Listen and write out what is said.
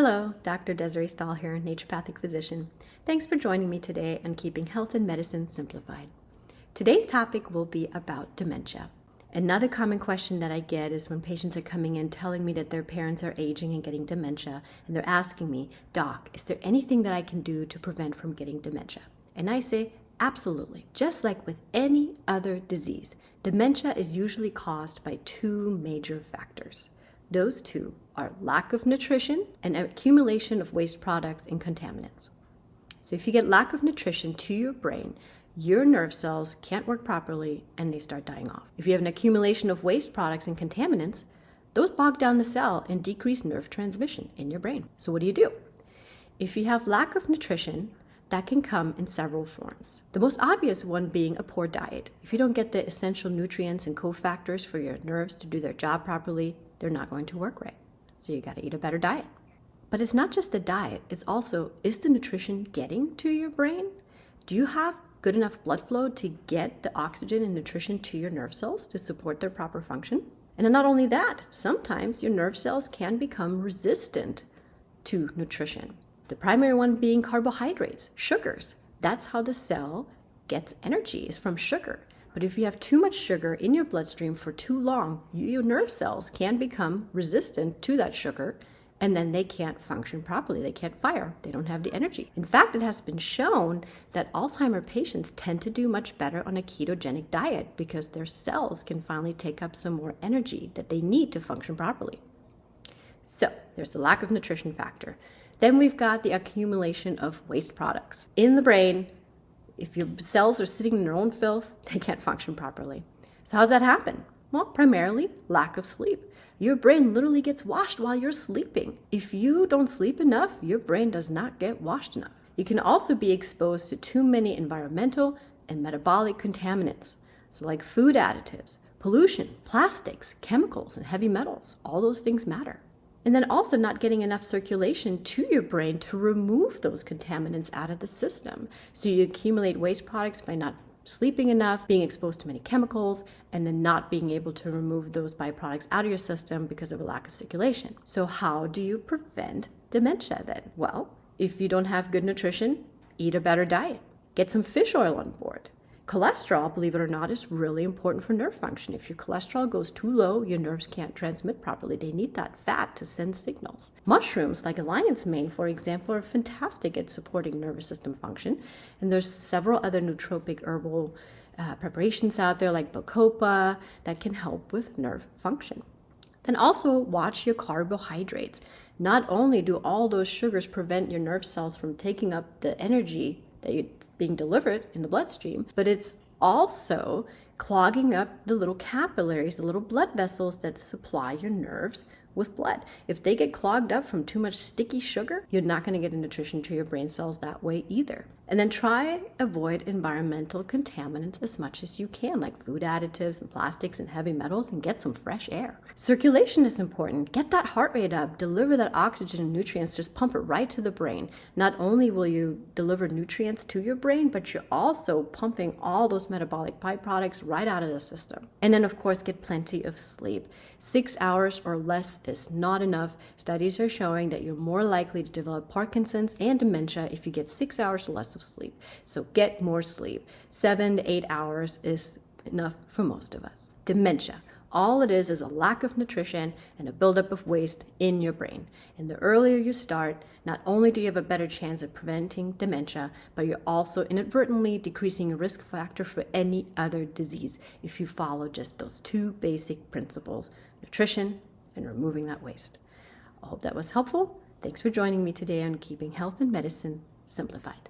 Hello, Dr. Desiree Stahl here, naturopathic physician. Thanks for joining me today on Keeping Health and Medicine Simplified. Today's topic will be about dementia. Another common question that I get is when patients are coming in telling me that their parents are aging and getting dementia, and they're asking me, Doc, is there anything that I can do to prevent from getting dementia? And I say, absolutely. Just like with any other disease, dementia is usually caused by two major factors. Those two are lack of nutrition and accumulation of waste products and contaminants. So if you get lack of nutrition to your brain, your nerve cells can't work properly and they start dying off. If you have an accumulation of waste products and contaminants, those bog down the cell and decrease nerve transmission in your brain. So what do? If you have lack of nutrition, that can come in several forms. The most obvious one being a poor diet. If you don't get the essential nutrients and cofactors for your nerves to do their job properly, they're not going to work right. So you got to eat a better diet. But it's not just the diet, it's also, is the nutrition getting to your brain? Do you have good enough blood flow to get the oxygen and nutrition to your nerve cells to support their proper function? And then not only that, sometimes your nerve cells can become resistant to nutrition. The primary one being carbohydrates, sugars. That's how the cell gets energy, is from sugar. But if you have too much sugar in your bloodstream for too long, your nerve cells can become resistant to that sugar, and then they can't function properly. They can't fire. They don't have the energy. In fact, it has been shown that Alzheimer patients tend to do much better on a ketogenic diet because their cells can finally take up some more energy that they need to function properly. So there's the lack of nutrition factor. Then we've got the accumulation of waste products. In the brain, if your cells are sitting in their own filth, they can't function properly. So how does that happen? Well, primarily lack of sleep. Your brain literally gets washed while you're sleeping. If you don't sleep enough, your brain does not get washed enough. You can also be exposed to too many environmental and metabolic contaminants. So like food additives, pollution, plastics, chemicals, and heavy metals. All those things matter. And then also not getting enough circulation to your brain to remove those contaminants out of the system. So you accumulate waste products by not sleeping enough, being exposed to many chemicals, and then not being able to remove those byproducts out of your system because of a lack of circulation. So how do you prevent dementia then? Well, if you don't have good nutrition, eat a better diet. Get some fish oil on board. Cholesterol, believe it or not, is really important for nerve function. If your cholesterol goes too low, your nerves can't transmit properly. They need that fat to send signals. Mushrooms, like lion's mane, for example, are fantastic at supporting nervous system function. And there's several other nootropic herbal preparations out there, like bacopa, that can help with nerve function. Then also watch your carbohydrates. Not only do all those sugars prevent your nerve cells from taking up the energy that's being delivered in the bloodstream, but it's also clogging up the little capillaries, the little blood vessels that supply your nerves with blood. If they get clogged up from too much sticky sugar, you're not going to get a nutrition to your brain cells that way either. And then try avoid environmental contaminants as much as you can, like food additives and plastics and heavy metals, and get some fresh air. Circulation is important. Get that heart rate up, deliver that oxygen and nutrients, just pump it right to the brain. Not only will you deliver nutrients to your brain, but you're also pumping all those metabolic byproducts right out of the system. And then of course, get plenty of sleep. 6 hours or less is not enough. Studies are showing that you're more likely to develop Parkinson's and dementia if you get 6 hours or less of sleep. So get more sleep. 7 to 8 hours is enough for most of us. Dementia. All it is a lack of nutrition and a buildup of waste in your brain. And the earlier you start, not only do you have a better chance of preventing dementia, but you're also inadvertently decreasing a risk factor for any other disease if you follow just those two basic principles, nutrition and removing that waste. I hope that was helpful. Thanks for joining me today on Keeping Health and Medicine Simplified.